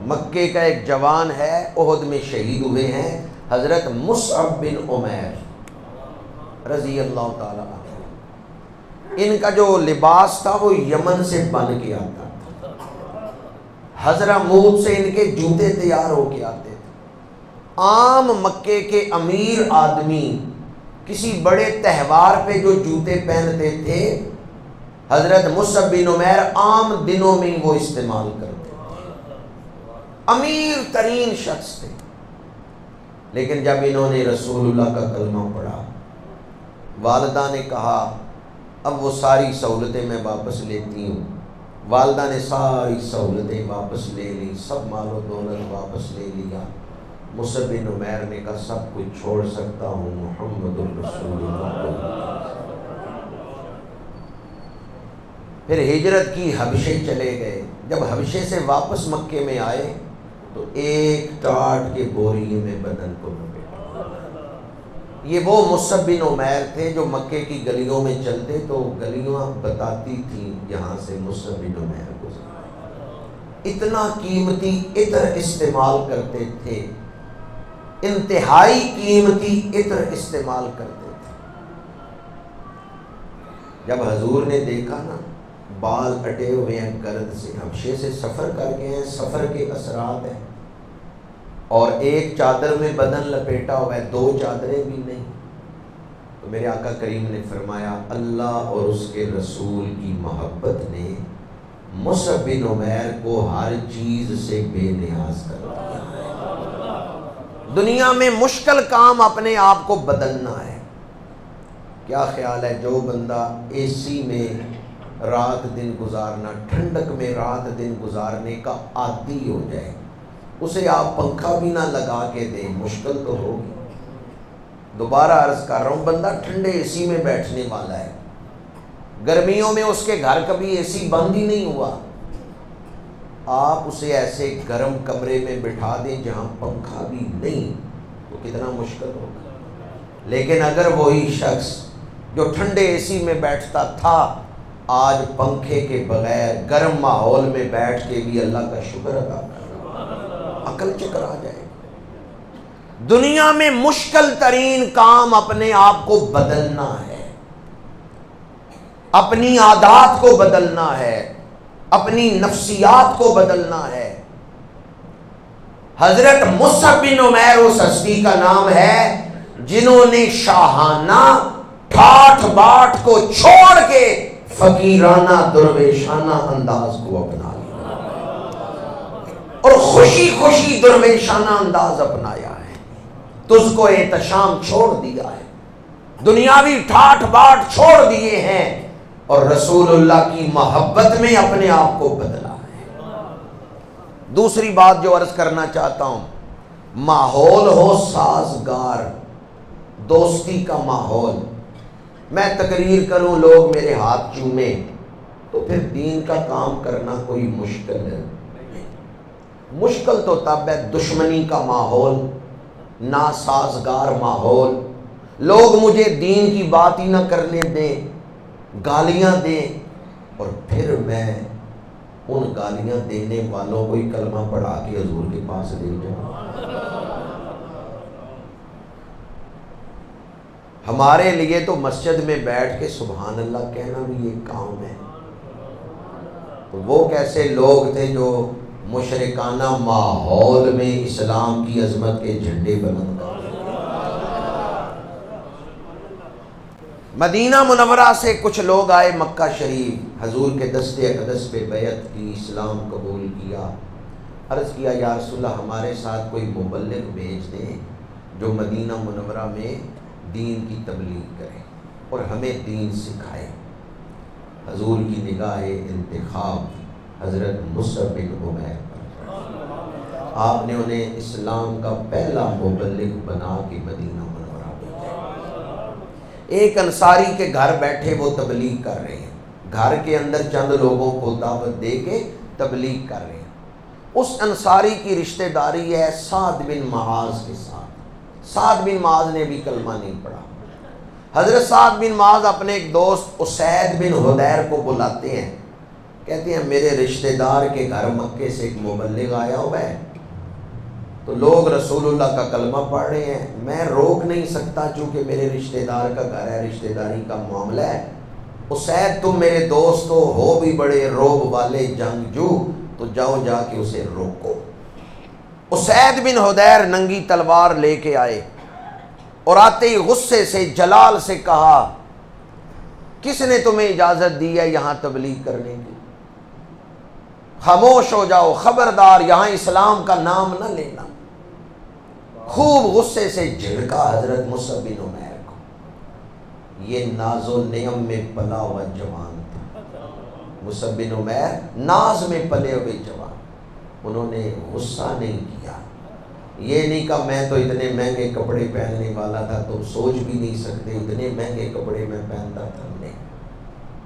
مکے کا ایک جوان ہے، احد میں شہید ہوئے ہیں، حضرت مصعب بن عمیر رضی اللہ تعالیٰ عنہ۔ ان کا جو لباس تھا وہ یمن سے بن کے آتا تھا، حضرموت سے ان کے جوتے تیار ہو کے آتے تھے۔ عام مکے کے امیر آدمی کسی بڑے تہوار پہ جو جوتے پہنتے تھے، حضرت مصعب بن عمیر عام دنوں میں وہ استعمال کرتے تھے، امیر ترین شخص تھے۔ لیکن جب انہوں نے رسول اللہ کا کلمہ پڑھا، والدہ نے کہا اب وہ ساری سہولتیں میں واپس لیتی ہوں۔ والدہ نے ساری سہولتیں واپس لے لی، سب مال و دولت واپس لے لیا۔ مصعب بن عمیر نے کہا سب کچھ چھوڑ سکتا ہوں، محمد الرسول اللہ۔ پھر ہجرت کی، حبشے چلے گئے۔ جب حبشے سے واپس مکے میں آئے تو ایک ٹاٹ کے بوریے میں بدن کو لپیٹا۔ یہ وہ مصعب بن عمیر تھے جو مکے کی گلیوں میں چلتے تو گلیاں بتاتی تھیں یہاں سے مصعب بن عمیر گزرے۔ اتنا قیمتی عطر استعمال کرتے تھے، انتہائی قیمتی عطر استعمال کرتے تھے۔ جب حضور نے دیکھا نا بال اٹے ہوئے ہیں گرد سے، حبشے سے سفر کر گئے ہیں، سفر کے اثرات ہیں، اور ایک چادر میں بدن لپیٹا ہوا ہے، دو چادریں بھی نہیں، تو میرے آقا کریم نے فرمایا اللہ اور اس کے رسول کی محبت نے مصعب بن عمیر کو ہر چیز سے بے نیاز کر دیا ہے۔ دنیا میں مشکل کام اپنے آپ کو بدلنا ہے۔ کیا خیال ہے جو بندہ اے سی میں رات دن گزارنا، ٹھنڈک میں رات دن گزارنے کا عادی ہو جائے، اسے آپ پنکھا بھی نہ لگا کے دیں، مشکل تو ہوگی۔ دوبارہ عرض کر رہا ہوں، بندہ ٹھنڈے اے سی میں بیٹھنے والا ہے، گرمیوں میں اس کے گھر کبھی اے سی بند ہی نہیں ہوا، آپ اسے ایسے گرم کمرے میں بٹھا دیں جہاں پنکھا بھی نہیں، تو کتنا مشکل ہوگا۔ لیکن اگر وہی شخص جو ٹھنڈے اے سی میں بیٹھتا تھا آج پنکھے کے بغیر گرم ماحول میں بیٹھ کے بھی اللہ کا شکر ادا کر، عقل چکر آ جائے۔ دنیا میں مشکل ترین کام اپنے آپ کو بدلنا ہے، اپنی عادات کو بدلنا ہے، اپنی نفسیات کو بدلنا ہے۔ حضرت مصعب بن عمیر اس ہستی کا نام ہے جنہوں نے شاہانہ ٹھاٹھ باٹھ کو چھوڑ کے فقیرانہ درویشانہ انداز کو اپنا لیا اور خوشی خوشی درویشانہ انداز اپنایا ہے۔ تجھ کو احتشام چھوڑ دیا ہے، دنیاوی ٹھاٹھ باٹھ چھوڑ دیے ہیں اور رسول اللہ کی محبت میں اپنے آپ کو بدلا ہے۔ دوسری بات جو عرض کرنا چاہتا ہوں، ماحول ہو سازگار، دوستی کا ماحول۔ میں تقریر کروں لوگ میرے ہاتھ چومیں تو پھر دین کا کام کرنا کوئی مشکل ہے؟ مشکل تو تب ہے دشمنی کا ماحول، ناسازگار ماحول، لوگ مجھے دین کی بات ہی نہ کرنے دیں، گالیاں دیں، اور پھر میں ان گالیاں دینے والوں کو ہی کلمہ پڑھا کے حضور کے پاس لے جاؤں۔ ہمارے لیے تو مسجد میں بیٹھ کے سبحان اللہ کہنا بھی ایک کام ہے، تو وہ کیسے لوگ تھے جو مشرکانہ ماحول میں اسلام کی عظمت کے جھنڈے بلند کرتے۔ مدینہ منورہ سے کچھ لوگ آئے مکہ شریف، حضور کے دستے اقدس پہ بیعت کی، اسلام قبول کیا۔ عرض کیا یا رسول اللہ ہمارے ساتھ کوئی مبلغ بھیج دیں جو مدینہ منورہ میں دین کی تبلیغ کرے اور ہمیں دین سکھائے۔ حضور کی نگاہ انتخاب حضرت مصعب بن عمیر پر، آپ نے انہیں اسلام کا پہلا مبلغ بنا کے مدینہ منورہ بھیجا۔ ایک انصاری کے گھر بیٹھے وہ تبلیغ کر رہے ہیں، گھر کے اندر چند لوگوں کو دعوت دے کے تبلیغ کر رہے ہیں۔ اس انصاری کی رشتہ داری ہے سعد بن معاذ کے ساتھ۔ سعد بن معاذ نے بھی کلمہ نہیں پڑھا۔ حضرت سعد بن معاذ اپنے ایک دوست اسید بن حدیر کو بلاتے ہیں کہتے ہیں میرے رشتہ دار کے گھر مکے سے ایک مبلغ آیا ہوا ہے، تو لوگ رسول اللہ کا کلمہ پڑھ رہے ہیں، میں روک نہیں سکتا چونکہ میرے رشتہ دار کا گھر ہے، رشتہ داری کا معاملہ ہے۔ اسید تم میرے دوست ہو بھی بڑے روب والے جنگجو، تو جاؤ جا کے اسے روکو۔ اسید بن حدیر ننگی تلوار لے کے آئے اور آتے ہی غصے سے جلال سے کہا کس نے تمہیں اجازت دی ہے یہاں تبلیغ کرنے کی؟ خاموش ہو جاؤ، خبردار یہاں اسلام کا نام نہ لینا۔ خوب غصے سے جھڑکا حضرت مصعب بن عمیر کو۔ یہ ناز و نعم میں پلا ہوا جوان تھا، مصعب بن عمیر ناز میں پلے ہوئے جوان۔ انہوں نے غصہ نہیں کیا، یہ نہیں کہا میں تو اتنے مہنگے کپڑے پہننے والا تھا، تم سوچ بھی نہیں سکتے اتنے مہنگے کپڑے میں پہنتا تھا۔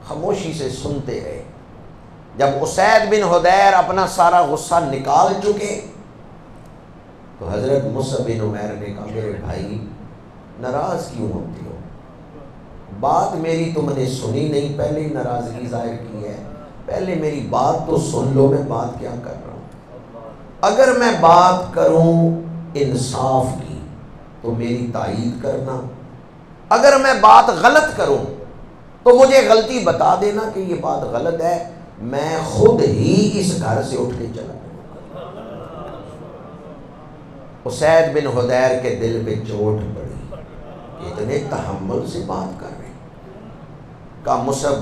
خاموشی سے سنتے رہے۔ جب اسید بن حدیر اپنا سارا غصہ نکال چکے تو حضرت مصعب بن عمیر نے کہا میرے بھائی ناراض کیوں ہوتے ہو؟ بات میری تم نے سنی نہیں، پہلے ہی ناراضگی ظاہر کی ہے، پہلے میری بات تو سن لو، میں بات کیا کر رہا ہوں۔ اگر میں بات کروں انصاف کی تو میری تائید کرنا، اگر میں بات غلط کروں تو مجھے غلطی بتا دینا کہ یہ بات غلط ہے، میں خود ہی اس گھر سے اٹھ کے چلا جاؤں۔ اسید بن حدیر کے دل پہ چوٹ پڑی، اتنے تحمل سے بات کر رہے ہیں۔ کہا مصعب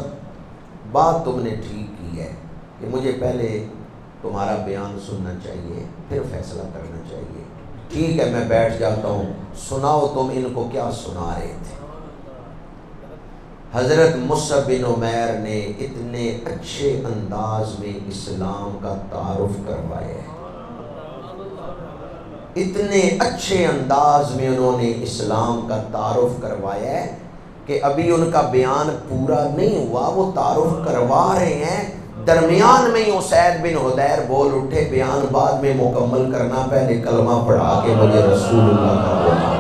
بات تم نے ٹھیک کی ہے کہ مجھے پہلے تمہارا بیان سننا چاہیے پھر فیصلہ کرنا چاہیے، ٹھیک ہے میں بیٹھ جاتا ہوں، سناؤ تم ان کو کیا سنا رہے تھے۔ حضرت مصعب بن عمیر نے اتنے اچھے انداز میں اسلام کا تعارف کروایا ہے، اتنے اچھے انداز میں انہوں نے اسلام کا تعارف کروایا ہے کہ ابھی ان کا بیان پورا نہیں ہوا، وہ تعارف کروا رہے ہیں، درمیان میں ہی اسید بن حدیر بول اٹھے بیان بعد میں مکمل کرنا، پہلے کلمہ پڑھا کے مجھے رسول اللہ کا بولنا۔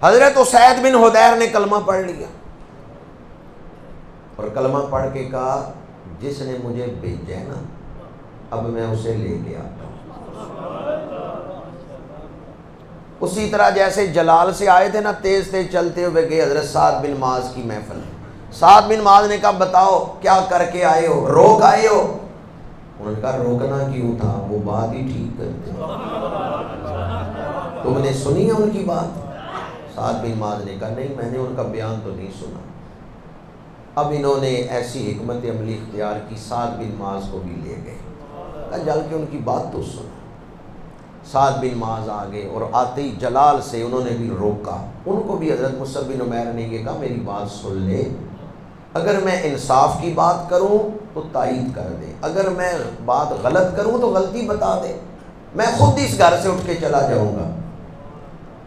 حضرت اسید بن حدیر نے کلمہ پڑھ لیا اور کلمہ پڑھ کے کہا جس نے مجھے بھیجا ہے نا اب میں اسے لے کے آتا ہوں۔ اسی طرح جیسے جلال سے آئے تھے نا، تیز تیز چلتے ہوئے گئے حضرت سعد بن معاذ کی محفل۔ سعد بن معاذ نے کہا بتاؤ کیا کر کے آئے ہو، روک آئے ہو؟ انہوں نے کہا روکنا کیوں تھا، وہ بات ہی ٹھیک کرتے، تم نے سنی ہے ان کی بات؟ سعد بن معاذ نے کہا نہیں میں نے ان کا بیان تو نہیں سنا۔ اب انہوں نے ایسی حکمت عملی اختیار کی، سعد بن معاذ کو بھی لے گئے، کہا جل کے ان کی بات تو سنا۔ سعد بن معاذ آگے اور آتے ہی جلال سے انہوں نے بھی روکا، ان کو بھی حضرت مصعب بن عمیر نے یہ کہا میری بات سن لے، اگر میں انصاف کی بات کروں تو تائید کر دے، اگر میں بات غلط کروں تو غلطی بتا دے، میں خود اس گھر سے اٹھ کے چلا جاؤں گا۔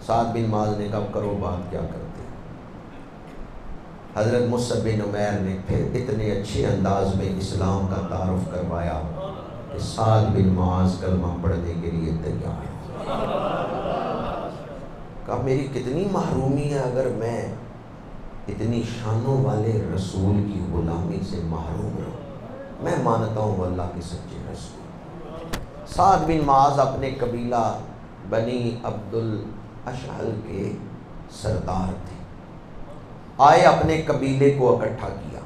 سعد بن معاذ نے کہا کرو بات کیا کرتے۔ حضرت مصعب بن عمیر نے پھر اتنے اچھے انداز میں اسلام کا تعارف کروایا کہ سعد بن معاذ کلمہ پڑھنے کے لیے تیار ہے۔ کہا میری کتنی محرومی ہے اگر میں اتنی شانوں والے رسول کی غلامی سے محروم ہوں، میں مانتا ہوں اللہ کے سچے رسول۔ سعد بن معاذ اپنے قبیلہ بنی عبد الاشہل کے سردار تھے، آئے اپنے قبیلے کو اکٹھا کیا،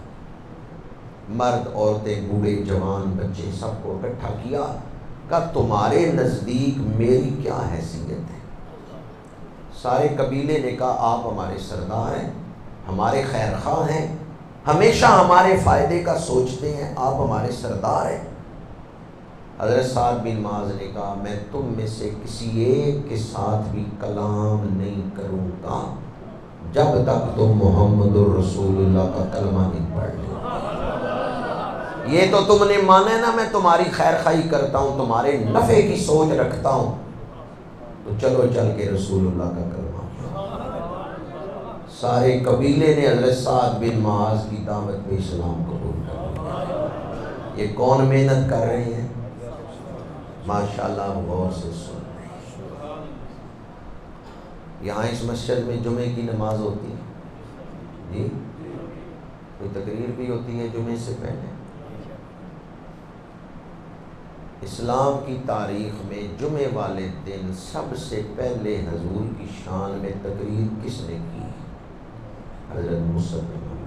مرد عورتیں بوڑھے جوان بچے سب کو اکٹھا کیا، کہا تمہارے نزدیک میری کیا حیثیت ہے؟ سارے قبیلے نے کہا آپ ہمارے سردار ہیں، ہمارے خیر خواہ ہیں، ہمیشہ ہمارے فائدے کا سوچتے ہیں، آپ ہمارے سردار ہیں۔ حضرت سعد بن معاذ نے کہا میں تم میں سے کسی ایک کے ساتھ بھی کلام نہیں کروں گا جب تک تم محمد الرسول اللہ کا کلمہ نہیں پڑھ لو۔ یہ تو تم نے مانا ہے نا میں تمہاری خیر خواہی کرتا ہوں، تمہارے نفع کی سوچ رکھتا ہوں، تو چلو چل کے رسول اللہ کا کلمہ۔ سارے قبیلے نے حضرت سعد بن معاذ کی دعوت پہ اسلام قبول کر لیا۔ یہ کون محنت کر رہے ہیں؟ ماشاءاللہ غور سے سن رہے ہیں۔ یہاں اس مسجد میں جمعے کی نماز ہوتی ہے جی، کوئی تقریر بھی ہوتی ہے جمعے سے پہلے؟ اسلام کی تاریخ میں جمعے والے دن سب سے پہلے حضور کی شان میں تقریر کس نے کی؟ حضرت مصعب بن عمیر۔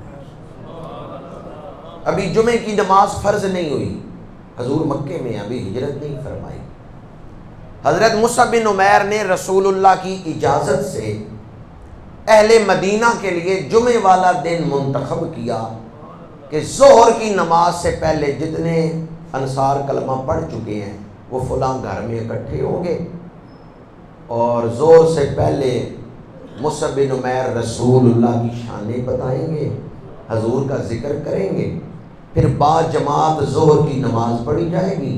ابھی جمعے کی نماز فرض نہیں ہوئی، حضور مکے میں ابھی ہجرت نہیں فرمائی۔ حضرت مصعب بن عمیر نے رسول اللہ کی اجازت سے اہل مدینہ کے لیے جمعے والا دن منتخب کیا کہ ظہر کی نماز سے پہلے جتنے انصار کلمہ پڑھ چکے ہیں وہ فلاں گھر میں اکٹھے ہوں گے، اور ظہر سے پہلے مصعب بن عمیر رسول اللہ کی شانیں بتائیں گے، حضور کا ذکر کریں گے، پھر بعد جماعت ظہر کی نماز پڑھی جائے گی،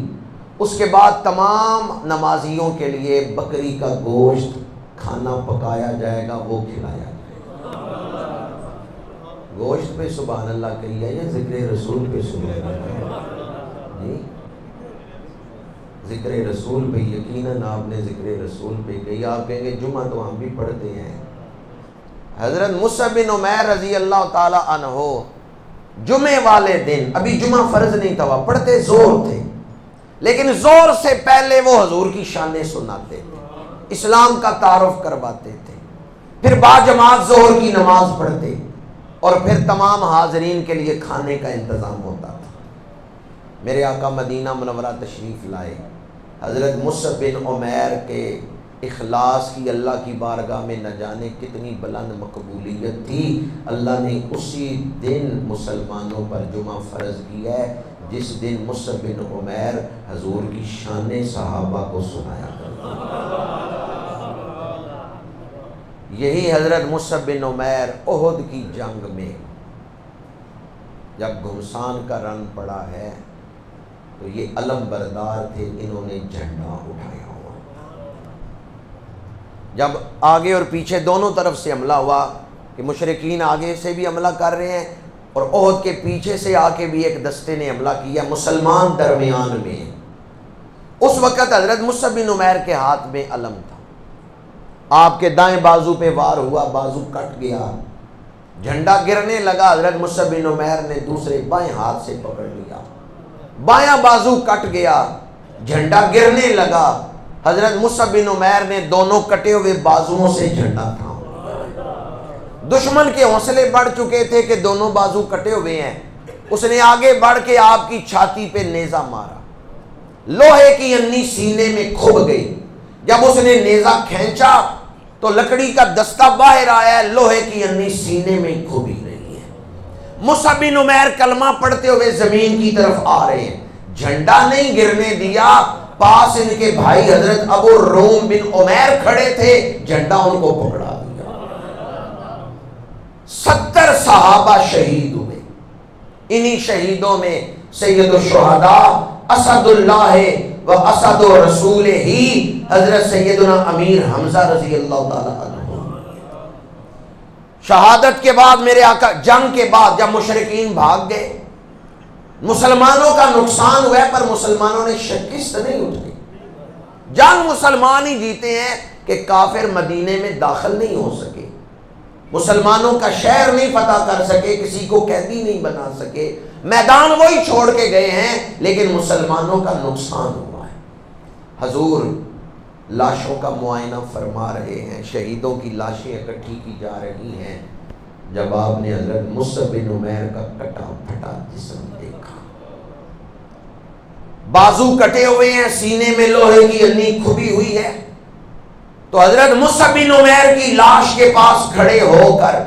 اس کے بعد تمام نمازیوں کے لیے بکری کا گوشت کھانا پکایا جائے گا، وہ کھلایا جائے گا۔ گوشت پہ سبحان اللہ کہیے یا ذکر رسول پہ سبحان اللہ؟ جی ذکر رسول پہ، یقیناً آپ نے ذکر رسول پہ کہی۔ آپ کہیں گے جمعہ تو ہم بھی پڑھتے ہیں۔ حضرت مصعب بن عمیر رضی اللہ تعالی عنہ جمعے والے دن، ابھی جمعہ فرض نہیں تھا، پڑھتے زور تھے، لیکن زور سے پہلے وہ حضور کی شانیں سناتے تھے، اسلام کا تعارف کرواتے تھے، پھر بعد جماعت ظہر کی نماز پڑھتے، اور پھر تمام حاضرین کے لیے کھانے کا انتظام ہوتا تھا۔ میرے آقا مدینہ منورہ تشریف لائے، حضرت مصعب بن عمیر کے اخلاص کی اللہ کی بارگاہ میں نہ جانے کتنی بلند مقبولیت تھی، اللہ نے اسی دن مسلمانوں پر جمعہ فرض کیا ہے جس دن مصعب بن عمیر حضور کی شان صحابہ کو سنایا کرتے۔ یہی حضرت مصعب بن عمیر احد کی جنگ میں جب گھمسان کا رنگ پڑا ہے تو یہ علم بردار تھے، انہوں نے جھنڈا اٹھایا ہوا۔ جب آگے اور پیچھے دونوں طرف سے حملہ ہوا کہ مشرکین آگے سے بھی حملہ کر رہے ہیں اور احد کے پیچھے سے آ کے بھی ایک دستے نے حملہ کیا، مسلمان درمیان میں، اس وقت حضرت مصعب بن عمیر کے ہاتھ میں علم تھا، آپ کے دائیں بازو پہ وار ہوا، بازو کٹ گیا، جھنڈا گرنے لگا، حضرت مصعب بن عمیر نے دوسرے بائیں ہاتھ سے پکڑ لیا، بایاں بازو کٹ گیا، جھنڈا گرنے لگا، حضرت مصعب بن عمیر نے دونوں کٹے ہوئے بازوؤں سے جھنڈا تھام لیا۔ دشمن کے حوصلے بڑھ چکے تھے کہ دونوں بازو کٹے ہوئے ہیں، اس نے آگے بڑھ کے آپ کی چھاتی پہ نیزہ مارا، لوہے کی انی سینے میں کھب گئی، جب اس نے نیزہ کھینچا تو لکڑی کا دستہ باہر آیا ہے، لوہے کی انی سینے میں کھبی رہی ہے۔ مصعب بن عمیر کلمہ پڑھتے ہوئے زمین کی طرف آ رہے ہیں، جھنڈا نہیں گرنے دیا، پاس ان کے بھائی حضرت ابو روم بن عمیر کھڑے تھے، جھنڈا ان کو پکڑا دیا۔ 70 صحابہ شہید ہوئے، انہی شہیدوں میں سید الشہداء اسد اللہ و اسد رسول ہی حضرت سیدنا امیر حمزہ رضی اللہ تعالی عنہ۔ شہادت کے بعد میرے آقا، جنگ کے بعد جب مشرکین بھاگ گئے، مسلمانوں کا نقصان ہوا ہے، پر مسلمانوں نے شکست نہیں اٹھائی۔ جنگ مسلمان ہی جیتے ہیں کہ کافر مدینے میں داخل نہیں ہو سکے، مسلمانوں کا شہر نہیں فتح کر سکے، کسی کو قیدی نہیں بنا سکے، میدان وہی چھوڑ کے گئے ہیں، لیکن مسلمانوں کا نقصان ہوا ہے۔ حضور لاشوں کا معائنہ فرما رہے ہیں، شہیدوں کی لاشیں اکٹھی کی جا رہی ہیں، جب آپ نے حضرت مصعب بن عمیر کا کٹا پھٹا جسم دیکھا، بازو کٹے ہوئے ہیں، سینے میں لوہے کی انی کھبی ہوئی ہے، تو حضرت مصعب بن عمیر کی لاش کے پاس کھڑے ہو کر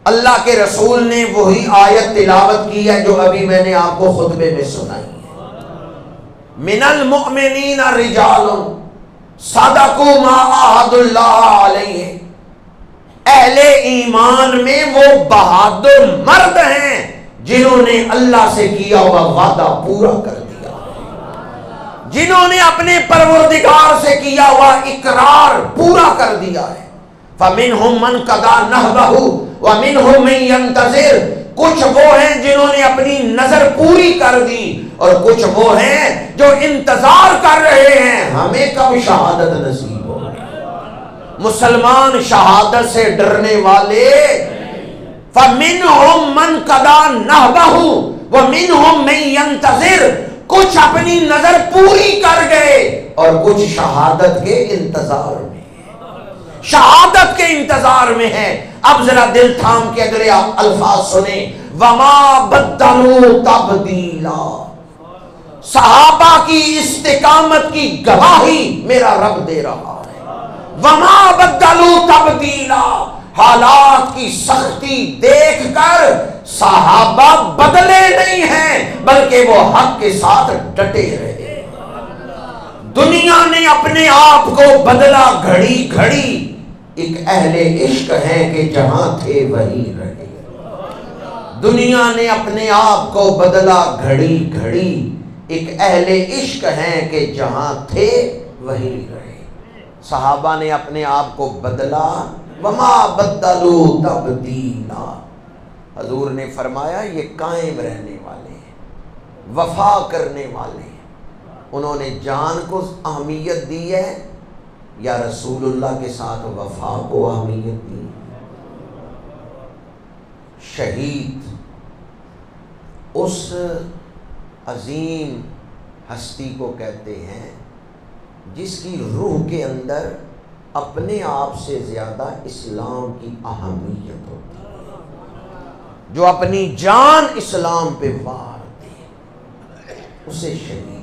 اللہ کے رسول نے وہی آیت تلاوت کی ہے جو ابھی میں نے آپ کو خطبے میں سنائی ہے، من المؤمنین رجال صدقوا ما عاهدوا اللہ علیہ۔ اہل ایمان میں وہ بہادر مرد ہیں جنہوں نے اللہ سے کیا ہوا وعدہ پورا کر دیا، جنہوں نے اپنے پروردگار سے کیا ہوا اقرار پورا کر دیا ہے۔ فَمِنْهُمْ مَنْ قَضَى نَحْبَهُ وَمِنْهُمْ مَنْ يَنْتَظِرُ۔ کچھ وہ ہیں جنہوں نے اپنی نظر پوری کر دی اور کچھ وہ ہیں جو انتظار کر رہے ہیں ہمیں کب شہادت نصیب ہو۔ مسلمان شہادت سے ڈرنے والے فَمِنْهُمْ مَنْ قَضَىٰ نَحْبَهُ وَمِنْهُمْ مَنْ يَنْتَظِرُ، کچھ اپنی نظر پوری کر گئے اور کچھ شہادت کے انتظار میں، شہادت کے انتظار میں ہے۔ اب ذرا دل تھام کے اگلے الفاظ سنیں، وَمَا بَدَّلُوا تَبْدِيلًا، صحابہ کی استقامت کی گواہی میرا رب دے رہا ہے۔ وَمَا بَدَّلُوا تَبْدِيلًا، حالات کی سختی دیکھ کر صحابہ بدلے نہیں ہیں بلکہ وہ حق کے ساتھ ڈٹے رہے۔ دنیا نے اپنے آپ کو بدلا گھڑی گھڑی، ایک اہل عشق ہے کہ جہاں تھے وہیں رہے۔ دنیا نے اپنے آپ کو بدلا گھڑی گھڑی، ایک اہل عشق ہے کہ جہاں تھے وہیں رہے۔ صحابہ نے اپنے آپ کو بدلا، وما بدلوا تبدیلا، حضور نے فرمایا یہ قائم رہنے والے ہیں، وفا کرنے والے ہیں۔ انہوں نے جان کو اہمیت دی ہے یا رسول اللہ کے ساتھ وفا کو اہمیت دی؟ شہید اس عظیم ہستی کو کہتے ہیں جس کی روح کے اندر اپنے آپ سے زیادہ اسلام کی اہمیت ہوتی ہے، جو اپنی جان اسلام پہ وار دے، اسے شہید